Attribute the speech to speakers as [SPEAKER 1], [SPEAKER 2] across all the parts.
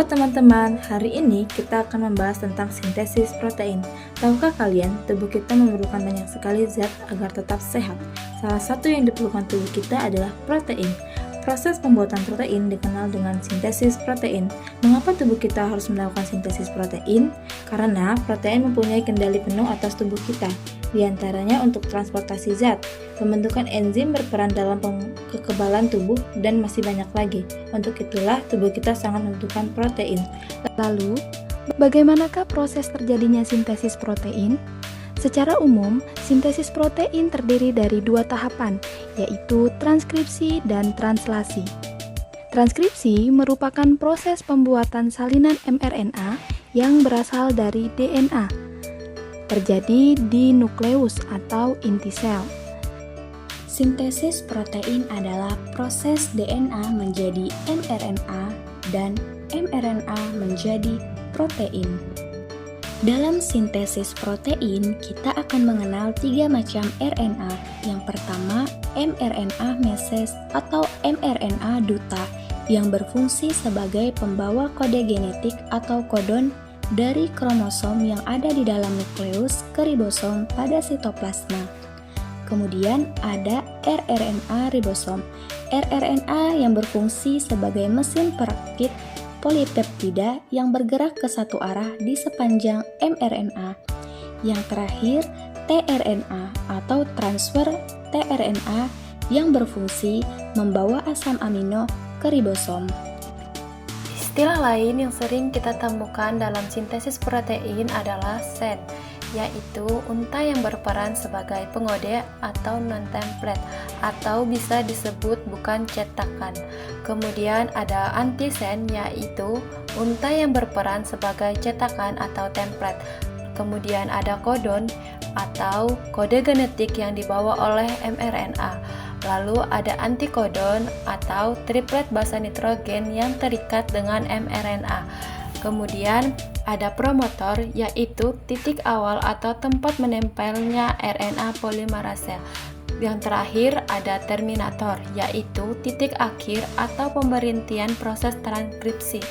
[SPEAKER 1] Halo teman-teman, hari ini kita akan membahas tentang sintesis protein. Tahukah kalian, tubuh kita memerlukan banyak sekali zat agar tetap sehat. Salah satu yang diperlukan tubuh kita adalah protein. Proses pembuatan protein dikenal dengan sintesis protein. Mengapa tubuh kita harus melakukan sintesis protein? Karena protein mempunyai kendali penuh atas tubuh kita, di antaranya untuk transportasi zat. Pembentukan enzim berperan dalam kekebalan tubuh, dan masih banyak lagi. Untuk itulah tubuh kita sangat membutuhkan protein.
[SPEAKER 2] Lalu, bagaimanakah proses terjadinya sintesis protein? Secara umum, sintesis protein terdiri dari dua tahapan, yaitu transkripsi dan translasi. Transkripsi merupakan proses pembuatan salinan mRNA yang berasal dari DNA, terjadi di nukleus atau inti sel.
[SPEAKER 3] Sintesis protein adalah proses DNA menjadi mRNA dan mRNA menjadi protein. Dalam sintesis protein, kita akan mengenal 3 macam RNA. Yang pertama, mRNA meses atau mRNA duta yang berfungsi sebagai pembawa kode genetik atau kodon dari kromosom yang ada di dalam nukleus ke ribosom pada sitoplasma. Kemudian ada rRNA ribosom. rRNA yang berfungsi sebagai mesin perakit polipeptida yang bergerak ke satu arah di sepanjang mRNA. Yang terakhir, tRNA atau transfer tRNA yang berfungsi membawa asam amino ke ribosom.
[SPEAKER 4] Istilah lain yang sering kita temukan dalam sintesis protein adalah sen, yaitu untai yang berperan sebagai pengode atau non-template, atau bisa disebut bukan cetakan. Kemudian ada antisen, yaitu untai yang berperan sebagai cetakan atau template. Kemudian ada kodon atau kode genetik yang dibawa oleh mRNA. Lalu ada antikodon atau triplet basa nitrogen yang terikat dengan mRNA. Kemudian ada promotor, yaitu titik awal atau tempat menempelnya RNA polimerase. Yang terakhir ada terminator, yaitu titik akhir atau pemberhentian proses transkripsi.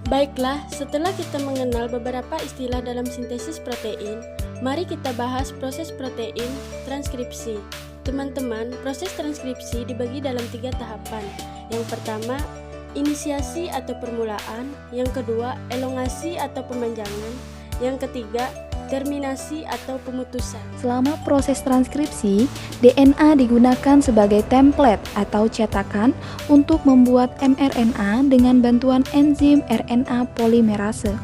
[SPEAKER 5] Baiklah, setelah kita mengenal beberapa istilah dalam sintesis protein, mari kita bahas proses protein transkripsi. Teman-teman, proses transkripsi dibagi dalam 3 tahapan. Yang pertama, inisiasi atau permulaan, yang kedua elongasi atau pemanjangan, yang ketiga terminasi atau pemutusan.
[SPEAKER 2] Selama proses transkripsi, DNA digunakan sebagai template atau cetakan untuk membuat mRNA dengan bantuan enzim RNA polimerase.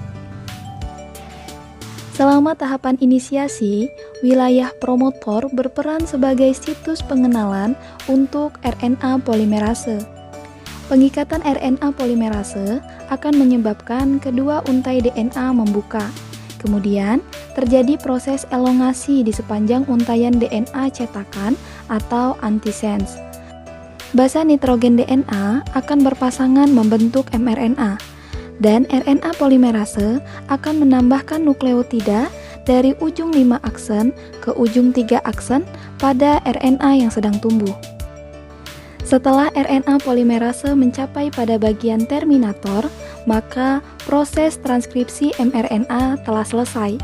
[SPEAKER 2] Selama tahapan inisiasi, wilayah promotor berperan sebagai situs pengenalan untuk RNA polimerase. Pengikatan RNA polimerase akan menyebabkan kedua untai DNA membuka. Kemudian, terjadi proses elongasi di sepanjang untaian DNA cetakan atau antisense. Basa nitrogen DNA akan berpasangan membentuk mRNA, dan RNA polimerase akan menambahkan nukleotida dari ujung 5 aksen ke ujung 3 aksen pada RNA yang sedang tumbuh. Setelah RNA polimerase mencapai pada bagian terminator, maka proses transkripsi mRNA telah selesai.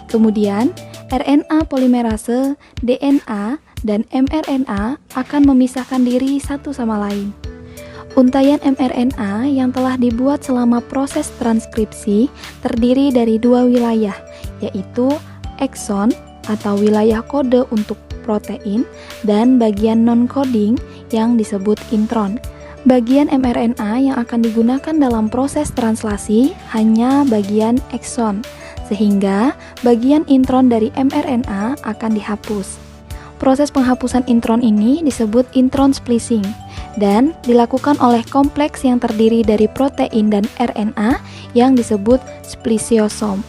[SPEAKER 2] Kemudian, RNA polimerase, DNA, dan mRNA akan memisahkan diri satu sama lain. Untaian mRNA yang telah dibuat selama proses transkripsi terdiri dari 2 wilayah, yaitu ekson atau wilayah kode untuk protein dan bagian non-coding yang disebut intron. Bagian mRNA yang akan digunakan dalam proses translasi hanya bagian ekson, sehingga bagian intron dari mRNA akan dihapus. Proses penghapusan intron ini disebut intron splicing dan dilakukan oleh kompleks yang terdiri dari protein dan RNA yang disebut splisiosom.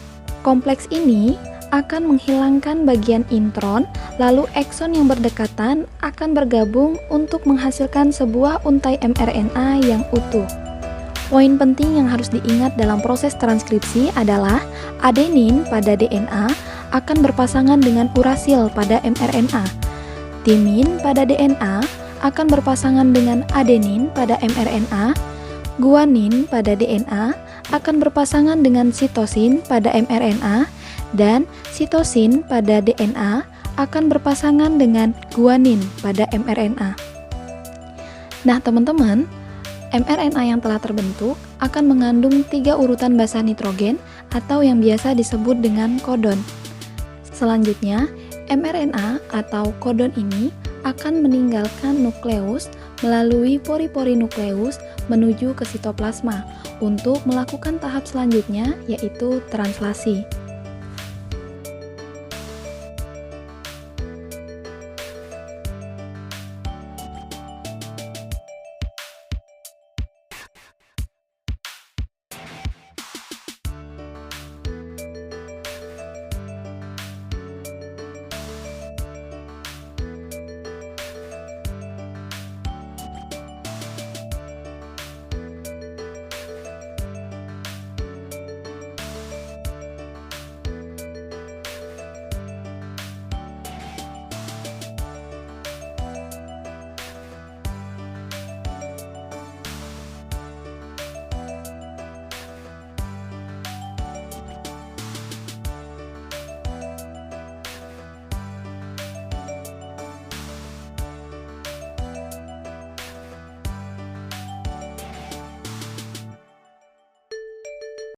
[SPEAKER 2] Kompleks ini akan menghilangkan bagian intron, lalu ekson yang berdekatan akan bergabung untuk menghasilkan sebuah untai mRNA yang utuh. Poin penting yang harus diingat dalam proses transkripsi adalah adenin pada DNA akan berpasangan dengan urasil pada mRNA. Timin pada DNA akan berpasangan dengan adenin pada mRNA. Guanin pada DNA akan berpasangan dengan sitosin pada mRNA dan sitosin pada DNA akan berpasangan dengan guanin pada mRNA. Nah, teman-teman, mRNA yang telah terbentuk akan mengandung 3 urutan basa nitrogen atau yang biasa disebut dengan kodon. Selanjutnya, mRNA atau kodon ini akan meninggalkan nukleus melalui pori-pori nukleus menuju ke sitoplasma untuk melakukan tahap selanjutnya yaitu translasi.